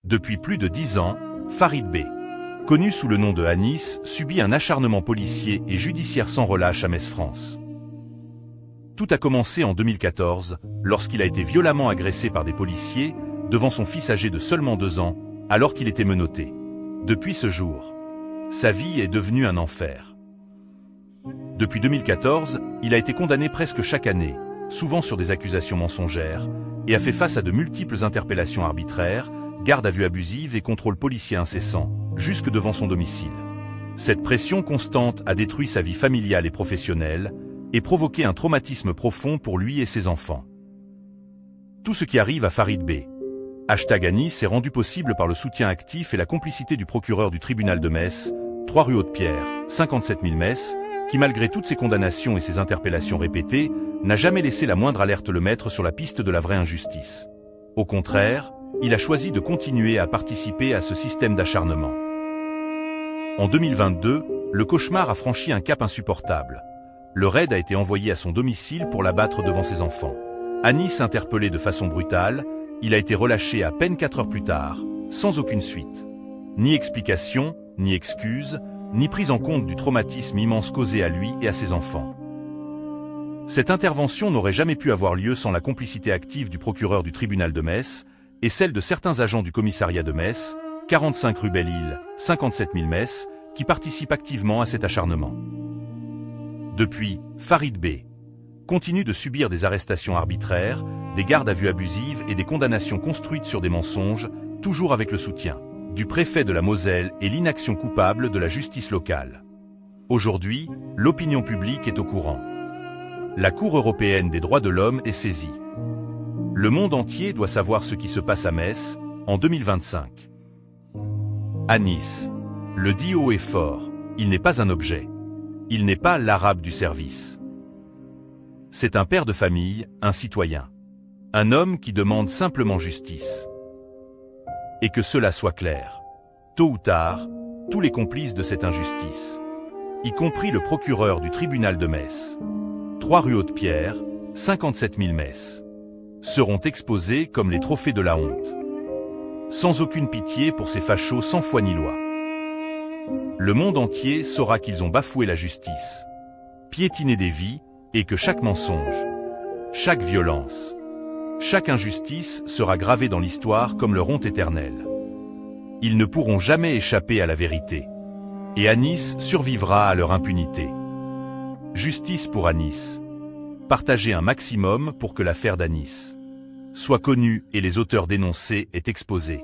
Depuis plus de 10 ans, Farid B, connu sous le nom de Anis, subit un acharnement policier et judiciaire sans relâche à Metz, France. Tout a commencé en 2014, lorsqu'il a été violemment agressé par des policiers, devant son fils âgé de seulement 2 ans, alors qu'il était menotté. Depuis ce jour, sa vie est devenue un enfer. Depuis 2014, il a été condamné presque chaque année, souvent sur des accusations mensongères, et a fait face à de multiples interpellations arbitraires, garde à vue abusive et contrôle policier incessant, jusque devant son domicile. Cette pression constante a détruit sa vie familiale et professionnelle, et provoqué un traumatisme profond pour lui et ses enfants. Tout ce qui arrive à Farid B. #Anis est rendu possible par le soutien actif et la complicité du procureur du tribunal de Metz, 3 rue Haute-Pierre, 57 000 Metz, qui malgré toutes ses condamnations et ses interpellations répétées, n'a jamais laissé la moindre alerte le mettre sur la piste de la vraie injustice. Au contraire, il a choisi de continuer à participer à ce système d'acharnement. En 2022, le cauchemar a franchi un cap insupportable. Le raid a été envoyé à son domicile pour l'abattre devant ses enfants. Anis interpellé de façon brutale, il a été relâché à peine 4 heures plus tard, sans aucune suite. Ni explication, ni excuse, ni prise en compte du traumatisme immense causé à lui et à ses enfants. Cette intervention n'aurait jamais pu avoir lieu sans la complicité active du procureur du tribunal de Metz et celle de certains agents du commissariat de Metz, 45 rue Belle-Île, 57 000 Metz, qui participent activement à cet acharnement. Depuis, Farid B. continue de subir des arrestations arbitraires, des gardes à vue abusives et des condamnations construites sur des mensonges, toujours avec le soutien du préfet de la Moselle et l'inaction coupable de la justice locale. Aujourd'hui, l'opinion publique est au courant. La Cour européenne des droits de l'homme est saisie. Le monde entier doit savoir ce qui se passe à Metz, en 2025. Anis. Le dit haut et fort, il n'est pas un objet. Il n'est pas l'arabe du service. C'est un père de famille, un citoyen. Un homme qui demande simplement justice. Et que cela soit clair. Tôt ou tard, tous les complices de cette injustice, y compris le procureur du tribunal de Metz, 3 rue Haute-Pierre, 57 000 Metz, seront exposés comme les trophées de la honte. Sans aucune pitié pour ces fachos sans foi ni loi. Le monde entier saura qu'ils ont bafoué la justice, piétiné des vies, et que chaque mensonge, chaque violence, chaque injustice sera gravée dans l'histoire comme leur honte éternelle. Ils ne pourront jamais échapper à la vérité. Et Anis survivra à leur impunité. Justice pour Anis. Partagez un maximum pour que l'affaire d'Anis soit connue et les auteurs dénoncés aient exposé.